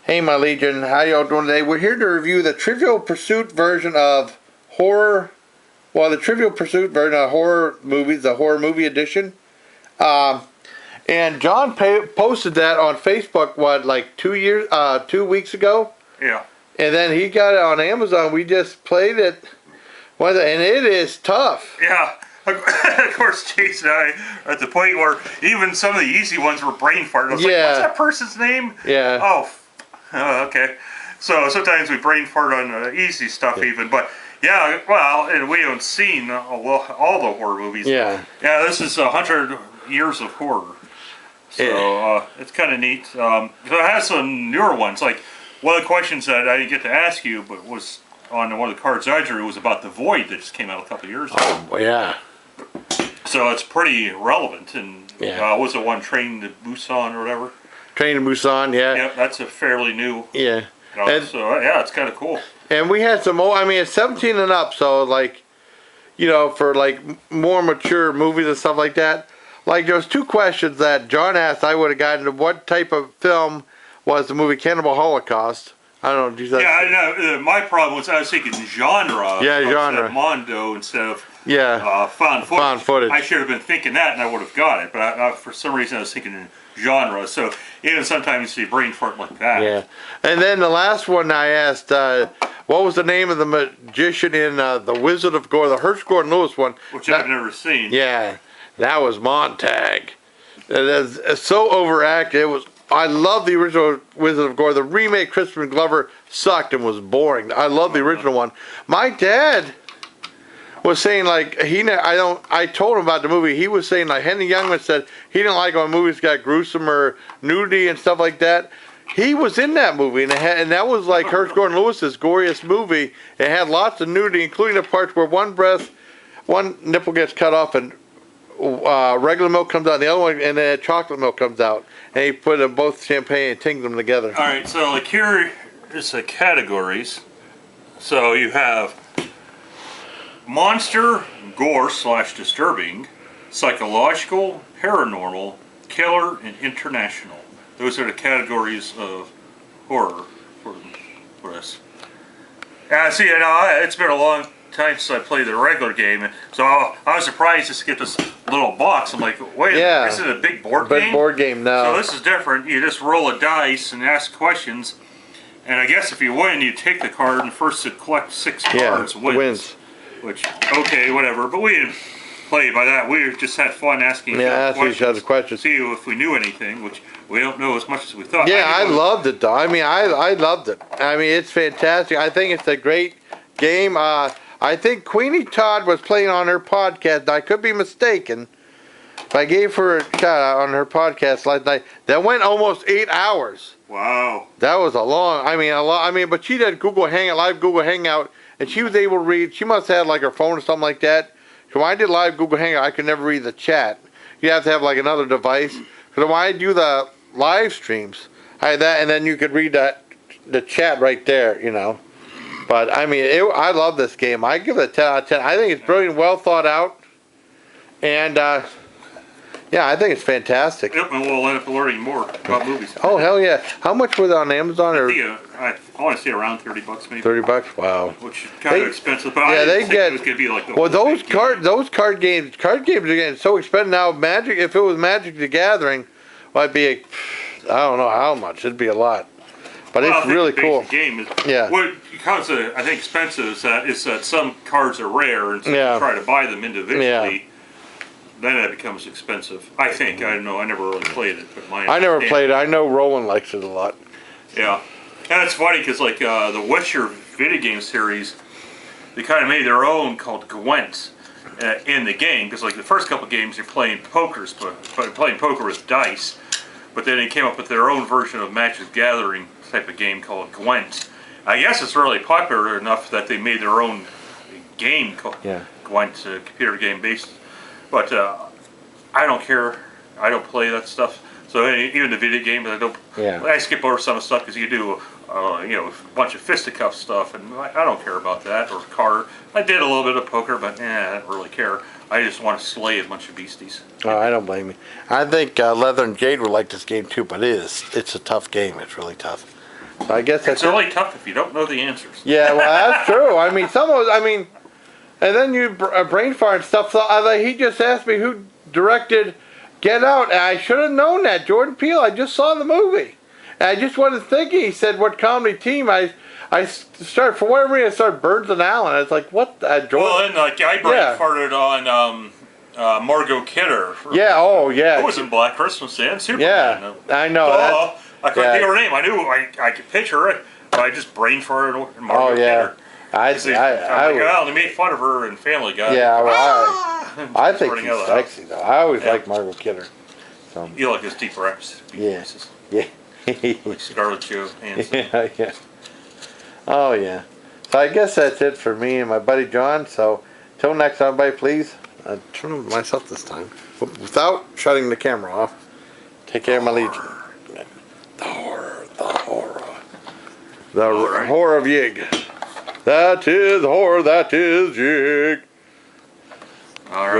Hey, my Legion, how y'all doing today? We're here to review the Trivial Pursuit version of horror. Well, the Trivial Pursuit version of horror movies, the horror movie edition. And John posted that on Facebook. What, like 2 weeks ago? Yeah. And then he got it on Amazon. We just played it, and it is tough. Yeah. Of course, Jason and I are at the point where even some of the easy ones were brain farting. I was like, what's that person's name? Yeah. Oh, okay. So sometimes we brain fart on easy stuff even. But, yeah, well, and we haven't seen all the horror movies. Yeah. Yeah, this is 100 years of horror. So it's kind of neat. So it has some newer ones. Like, one of the questions that I didn't get to ask you, but was on one of the cards I drew, was about The Void that just came out a couple of years ago. Oh, yeah. So it's pretty relevant. And was it one Train to Busan or whatever? Train to Busan, yeah. Yep, that's a fairly new. Yeah. So, yeah, it's kind of cool. And we had some, it's 17 and up, so, like, for, like, more mature movies and stuff like that. Like, there was two questions that John asked. I would have gotten to what type of film was the movie Cannibal Holocaust. I don't know. Do you I know. My problem was I was thinking genre. Yeah, genre. Mondo instead of found footage. Found footage. I should have been thinking that, and I would have got it. But for some reason, I was thinking genre. So even sometimes you brain fart like that. Yeah. And then the last one I asked, what was the name of the magician in The Wizard of Gore, the Hertz Gordon Lewis one? Which I've never seen. Yeah. That was Montag. It's so overacted. I love the original Wizard of Gore. The remake, Christopher Glover, sucked and was boring. I love the original one. My dad was saying, like, I told him about the movie. He was saying, like, Henry Youngman said he didn't like when movies got gruesome or nudity and stuff like that. He was in that movie, and that was like Hertz Gordon Lewis's goriest movie. It had lots of nudity, including the parts where one nipple gets cut off and regular milk comes out, the other one, and then chocolate milk comes out, and he put them both champagne and tinged them together. All right, so like here is the categories. So you have monster, gore / disturbing, psychological, paranormal, killer, and international. Those are the categories of horror for us. See, it's been a long time since I played the regular game, so I was surprised just to get this little box. I'm like, wait, this is a big board game? Big board game now. So this is different. You just roll a dice and ask questions, and I guess if you win, you take the card, and the first to collect 6 cards wins. Which, okay, whatever, but we didn't play by that. We just had fun asking each other questions. See if we knew anything, which we don't know as much as we thought. Yeah, I loved it, though. I loved it. It's fantastic. I think it's a great game. I think Queenie Todd was playing on her podcast. I could be mistaken. But I gave her a shout out on her podcast last night. That went almost 8 hours. Wow. That was a lot. But she did live Google Hangout, and she was able to read. She must have had like her phone or something like that. So when I did live Google Hangout, I could never read the chat. You have to have like another device. So when I do the live streams, I had that, and then you could read the chat right there, But, I love this game. I give it a 10 out of 10. I think it's brilliant, well thought out. And, I think it's fantastic. Yep, and we'll end up learning more about movies. Oh, hell yeah. How much was it on Amazon? I want to say around $30 maybe. $30? Wow. Which is kind of expensive, but I didn't think it was going to be like those card games are getting so expensive now. If it was Magic the Gathering, it'd be, I don't know how much. It'd be a lot. But it's really cool. Game is, what becomes, I think, expensive is that some cards are rare, and so you try to buy them individually, then it becomes expensive. I think. I don't know. I never really played it. But I never played it. I know Roland likes it a lot. Yeah. And it's funny because, like, the Witcher video game series, they kind of made their own called Gwent in the game. Because, like, the first couple games you're playing poker with dice. But then they came up with their own version of Magic the Gathering type of game called Gwent. I guess it's really popular enough that they made their own game called Gwent, computer game based. But I don't care. I don't play that stuff. So even the video games, I skip over some of the stuff because you do, a bunch of fisticuff stuff, and I don't care about that, or card. I did a little bit of poker, but I don't really care. I just want to slay a bunch of beasties. Oh, I don't blame you. I think Leather and Jade would like this game too, but it's a tough game. It's really tough. So I guess It's that's it. really tough if you don't know the answers. Yeah, well, that's true. I mean, some of I mean, and then you brain fart and stuff. So he just asked me who directed Get Out, and I should have known that. Jordan Peele. I just saw the movie, and I just wasn't thinking. He said, "What comedy team?" I started, for whatever reason, I started Burns and Allen. I was like, "What?" Jordan. Well, then I brain Yeah. farted on Margot Kidder. Yeah. Oh, yeah. Who was in Black Christmas and Superman. Yeah, I know. Oh, I couldn't yeah. think of her name. I knew I could picture it, but I just brain farted on Margot Oh, yeah. Kidder. I'm like, oh, they made fun of her in Family Guy. Yeah, well, I Just think running she's out of the house. sexy though. I always Yeah. like Margot Kidder. So You like his deep raps. Yeah. yeah. Like Scarlett Johansson. Yeah, yeah. Oh yeah. So I guess that's it for me and my buddy John. So till next time, everybody, please turn on myself this time without shutting the camera off. Take care of my legion. The horror, the horror of Yig. That is horror. That is Yig. All right.